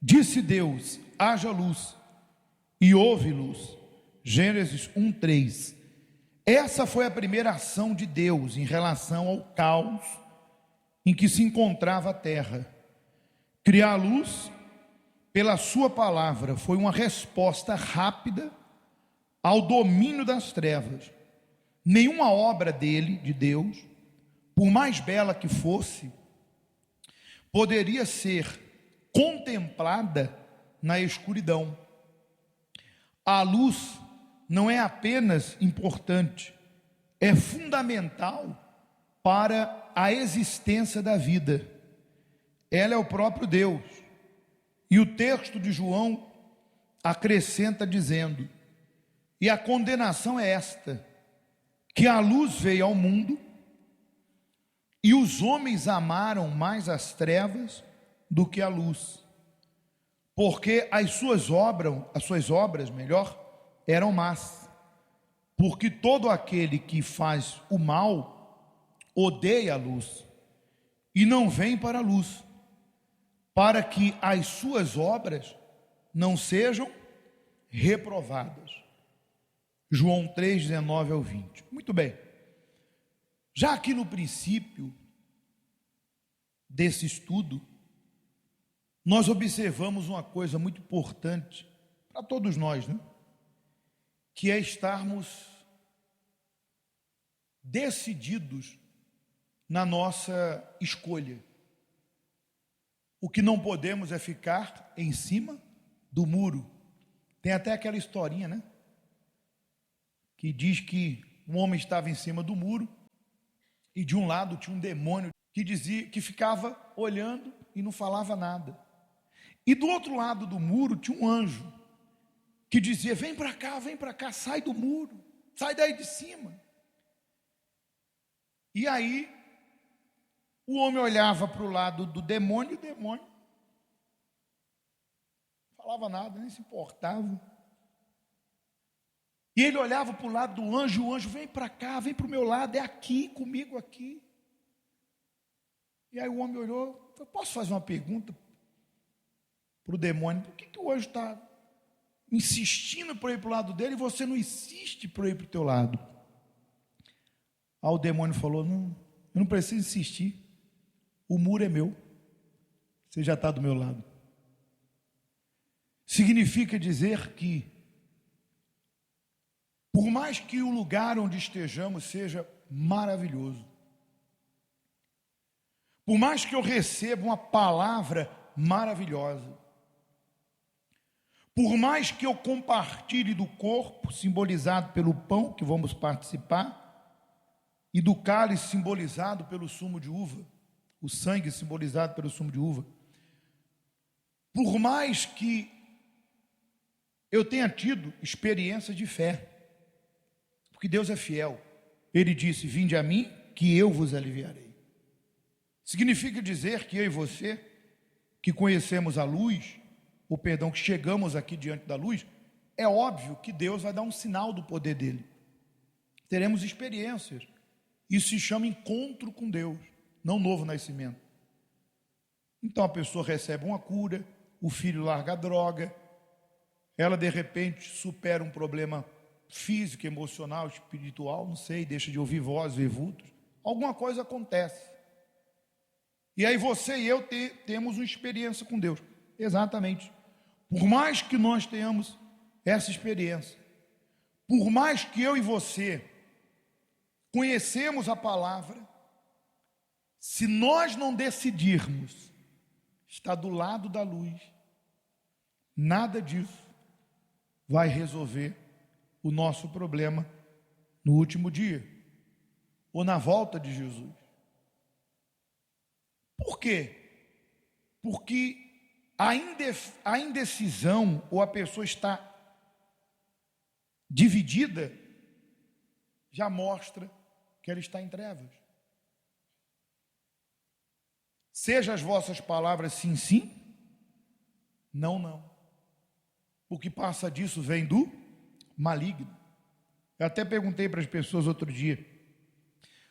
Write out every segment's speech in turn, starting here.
Disse Deus: haja luz, e houve luz. Gênesis 1:3. Essa foi a primeira ação de Deus em relação ao caos em que se encontrava a terra. Criar a luz pela sua palavra foi uma resposta rápida ao domínio das trevas. Nenhuma obra dele, de Deus, por mais bela que fosse, poderia ser contemplada na escuridão. A luz não é apenas importante, é fundamental para a existência da vida. Ela é o próprio Deus. E o texto de João acrescenta dizendo: e a condenação é esta, que a luz veio ao mundo, e os homens amaram mais as trevas do que a luz, porque as suas obras, eram más. Porque todo aquele que faz o mal odeia a luz e não vem para a luz, para que as suas obras não sejam reprovadas. João 3:19-20. Muito bem. Já aqui no princípio desse estudo, nós observamos uma coisa muito importante para todos nós, né? Que é estarmos decididos na nossa escolha. O que não podemos é ficar em cima do muro. Tem até aquela historinha, né? Que diz que um homem estava em cima do muro e de um lado tinha um demônio que dizia que ficava olhando e não falava nada. E do outro lado do muro tinha um anjo que dizia: vem para cá, sai do muro, sai daí de cima. E aí o homem olhava para o lado do demônio, e o demônio não falava nada, nem se importava. E ele olhava para o lado do anjo, e o anjo: vem para cá, vem para o meu lado, é aqui, comigo aqui. E aí o homem olhou, falou: posso fazer uma pergunta para o demônio? Por que o anjo está insistindo para ir para o lado dele e você não insiste para ir para o teu lado? Aí o demônio falou: não, eu não preciso insistir, o muro é meu, você já está do meu lado. Significa dizer que, por mais que o lugar onde estejamos seja maravilhoso, por mais que eu receba uma palavra maravilhosa, por mais que eu compartilhe do corpo simbolizado pelo pão que vamos participar, e do cálice simbolizado pelo sumo de uva, o sangue simbolizado pelo sumo de uva, por mais que eu tenha tido experiência de fé, porque Deus é fiel, Ele disse: vinde a mim, que eu vos aliviarei. Significa dizer que eu e você, que conhecemos a luz, que chegamos aqui diante da luz, é óbvio que Deus vai dar um sinal do poder dele. Teremos experiências. Isso se chama encontro com Deus, não novo nascimento. Então a pessoa recebe uma cura, o filho larga a droga, ela de repente supera um problema físico, emocional, espiritual, não sei, deixa de ouvir vozes, ver vultos. Alguma coisa acontece. E aí você e eu temos uma experiência com Deus. Exatamente. Por mais que nós tenhamos essa experiência, por mais que eu e você conhecemos a palavra, se nós não decidirmos estar do lado da luz, nada disso vai resolver o nosso problema no último dia ou na volta de Jesus. Por quê? Porque a indecisão, ou a pessoa está dividida, já mostra que ela está em trevas. Seja as vossas palavras sim, sim, não, não. O que passa disso vem do maligno. Eu até perguntei para as pessoas outro dia: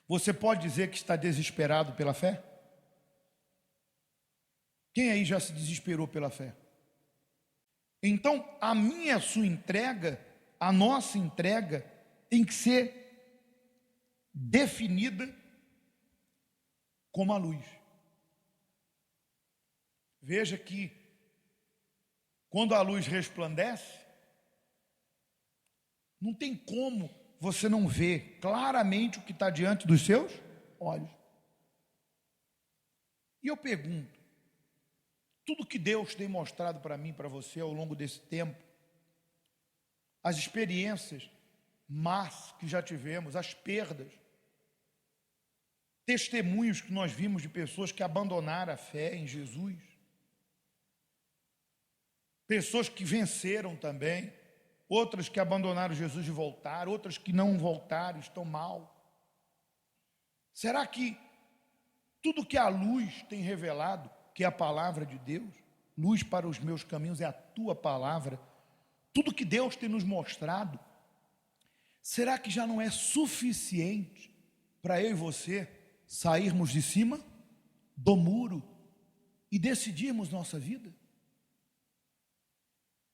você pode dizer que está desesperado pela fé? Quem aí já se desesperou pela fé? Então, a minha e a sua entrega, a nossa entrega, tem que ser definida como a luz. Veja que, quando a luz resplandece, não tem como você não ver claramente o que está diante dos seus olhos. E eu pergunto, tudo que Deus tem mostrado para mim, para você, ao longo desse tempo, as experiências más que já tivemos, as perdas, testemunhos que nós vimos de pessoas que abandonaram a fé em Jesus, pessoas que venceram também, outras que abandonaram Jesus e voltaram, outras que não voltaram, estão mal. Será que tudo que a luz tem revelado, que é a palavra de Deus, luz para os meus caminhos é a tua palavra, tudo que Deus tem nos mostrado, será que já não é suficiente para eu e você sairmos de cima do muro e decidirmos nossa vida?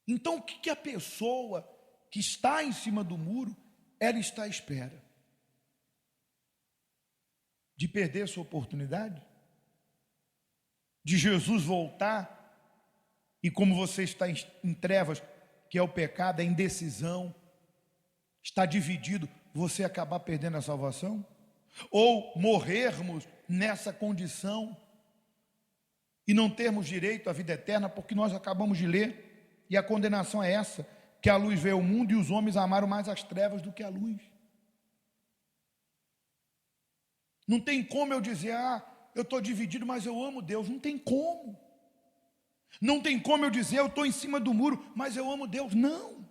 Então, o que a pessoa que está em cima do muro, ela está à espera? De perder sua oportunidade? De Jesus voltar e, como você está em trevas, que é o pecado, a indecisão, está dividido, você acabar perdendo a salvação? Ou morrermos nessa condição e não termos direito à vida eterna, porque nós acabamos de ler, e a condenação é essa, que a luz veio ao mundo e os homens amaram mais as trevas do que a luz. Não tem como eu dizer, eu estou dividido, mas eu amo Deus. Não tem como. Não tem como eu dizer, eu estou em cima do muro, mas eu amo Deus. Não.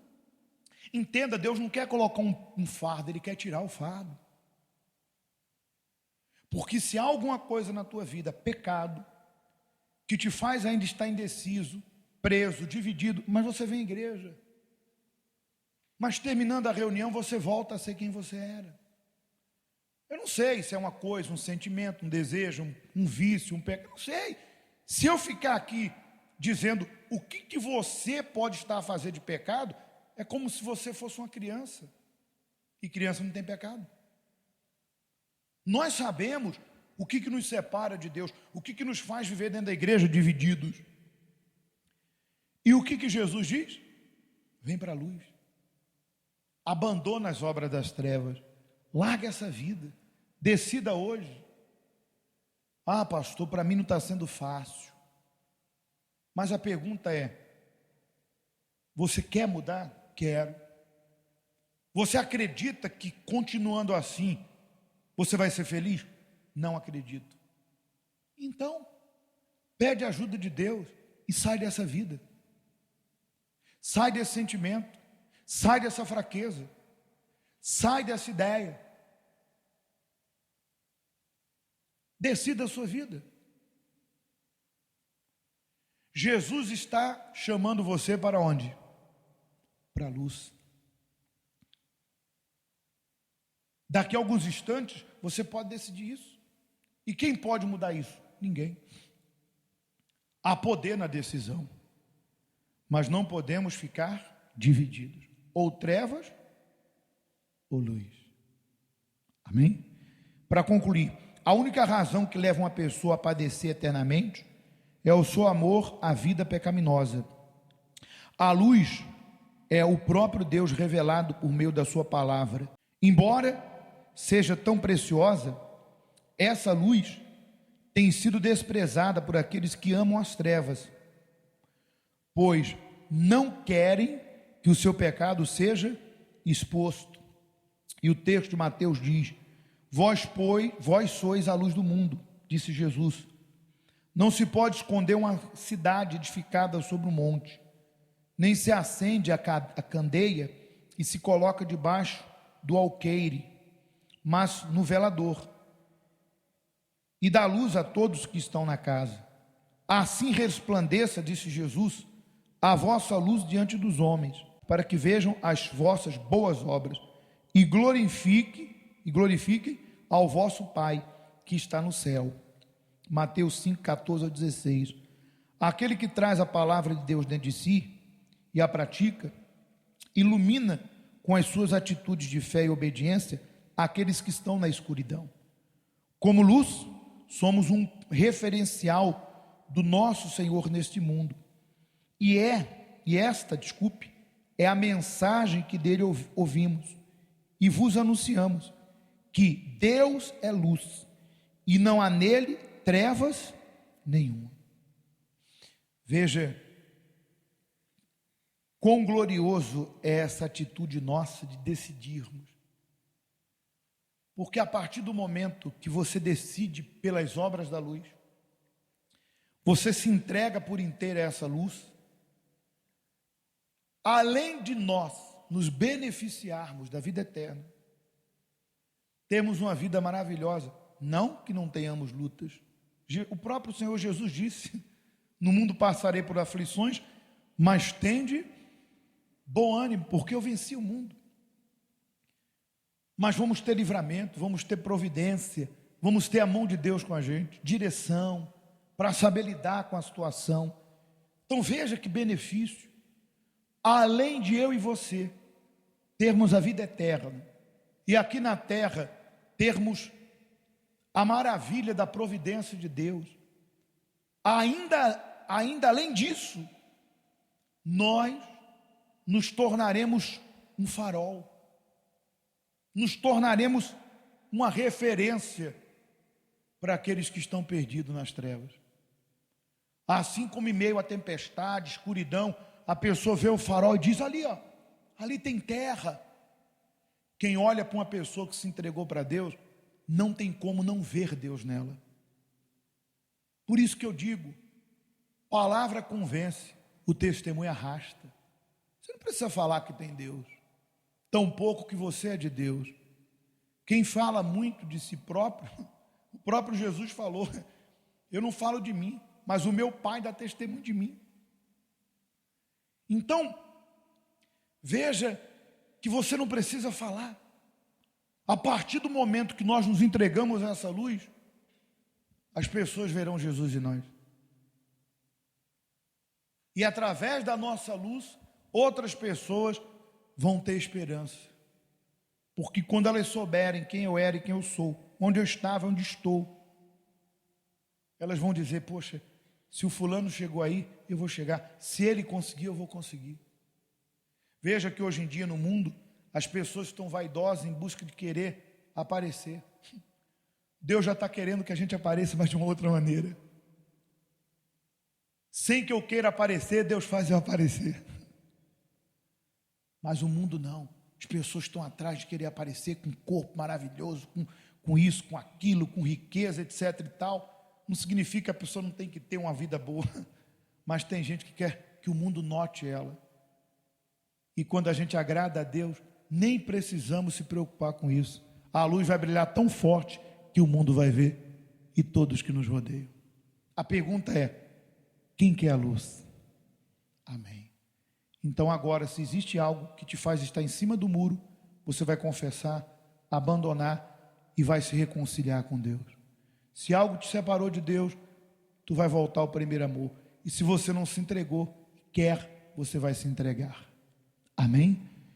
Entenda, Deus não quer colocar um fardo, Ele quer tirar o fardo. Porque se há alguma coisa na tua vida, pecado, que te faz ainda estar indeciso, preso, dividido, mas você vem à igreja. Mas terminando a reunião, você volta a ser quem você era. Eu não sei se é uma coisa, um sentimento, um desejo, um vício, um pecado, não sei. Se eu ficar aqui dizendo o que você pode estar a fazer de pecado, é como se você fosse uma criança. E criança não tem pecado. Nós sabemos o que nos separa de Deus, o que nos faz viver dentro da igreja divididos. E o que Jesus diz? Vem para a luz. Abandona as obras das trevas. Larga essa vida. Decida hoje. Pastor, para mim não está sendo fácil. Mas a pergunta é, você quer mudar? Quero. Você acredita que continuando assim, você vai ser feliz? Não acredito. Então, pede a ajuda de Deus e sai dessa vida. Sai desse sentimento, sai dessa fraqueza, sai dessa ideia. Decida a sua vida. Jesus está chamando você para onde? Para a luz. Daqui a alguns instantes, você pode decidir isso. E quem pode mudar isso? Ninguém. Há poder na decisão. Mas não podemos ficar divididos. Ou trevas, ou luz. Amém? Para concluir, a única razão que leva uma pessoa a padecer eternamente é o seu amor à vida pecaminosa. A luz é o próprio Deus revelado por meio da sua palavra. Embora seja tão preciosa, essa luz tem sido desprezada por aqueles que amam as trevas, pois não querem que o seu pecado seja exposto. E o texto de Mateus diz: vós sois a luz do mundo, disse Jesus. Não se pode esconder uma cidade edificada sobre um monte, nem se acende a candeia e se coloca debaixo do alqueire, mas no velador, e dá luz a todos que estão na casa. Assim resplandeça, disse Jesus, a vossa luz diante dos homens, para que vejam as vossas boas obras e glorifiquem ao vosso Pai que está no céu. Mateus 5, 14 ao 16. Aquele que traz a palavra de Deus dentro de si e a pratica, ilumina com as suas atitudes de fé e obediência aqueles que estão na escuridão. Como luz, somos um referencial do nosso Senhor neste mundo. E esta é a mensagem que dele ouvimos e vos anunciamos, que Deus é luz e não há nele trevas nenhuma. Veja quão glorioso é essa atitude nossa de decidirmos. Porque a partir do momento que você decide pelas obras da luz, você se entrega por inteiro a essa luz, além de nós nos beneficiarmos da vida eterna, temos uma vida maravilhosa. Não que não tenhamos lutas. O próprio Senhor Jesus disse: no mundo passarei por aflições, mas tende bom ânimo, porque eu venci o mundo. Mas vamos ter livramento, vamos ter providência, vamos ter a mão de Deus com a gente, direção, para saber lidar com a situação. Então veja que benefício, além de eu e você termos a vida eterna, e aqui na terra termos a maravilha da providência de Deus, ainda além disso, nós nos tornaremos um farol, nos tornaremos uma referência para aqueles que estão perdidos nas trevas. Assim como em meio à tempestade, escuridão, a pessoa vê o farol e diz: ali, ó, ali tem terra. Quem olha para uma pessoa que se entregou para Deus, não tem como não ver Deus nela. Por isso que eu digo, palavra convence, o testemunho arrasta. Você não precisa falar que tem Deus, tampouco que você é de Deus. Quem fala muito de si próprio, o próprio Jesus falou: eu não falo de mim, mas o meu Pai dá testemunho de mim. Então, veja que você não precisa falar. A partir do momento que nós nos entregamos a essa luz, as pessoas verão Jesus em nós. E através da nossa luz, outras pessoas vão ter esperança. Porque quando elas souberem quem eu era e quem eu sou, onde eu estava, onde estou, elas vão dizer: poxa, se o fulano chegou aí, eu vou chegar. Se ele conseguir, eu vou conseguir. Veja que hoje em dia no mundo, as pessoas estão vaidosas em busca de querer aparecer. Deus já está querendo que a gente apareça, mas de uma outra maneira. Sem que eu queira aparecer, Deus faz eu aparecer. Mas o mundo não. As pessoas estão atrás de querer aparecer com um corpo maravilhoso, com isso, com aquilo, com riqueza, etc. e tal. Não significa que a pessoa não tem que ter uma vida boa, mas tem gente que quer que o mundo note ela. E quando a gente agrada a Deus, nem precisamos se preocupar com isso. A luz vai brilhar tão forte que o mundo vai ver, e todos que nos rodeiam. A pergunta é: quem quer a luz? Amém. Então agora, se existe algo que te faz estar em cima do muro, você vai confessar, abandonar e vai se reconciliar com Deus. Se algo te separou de Deus, tu vai voltar ao primeiro amor. E se você não se entregou, você vai se entregar. Amém?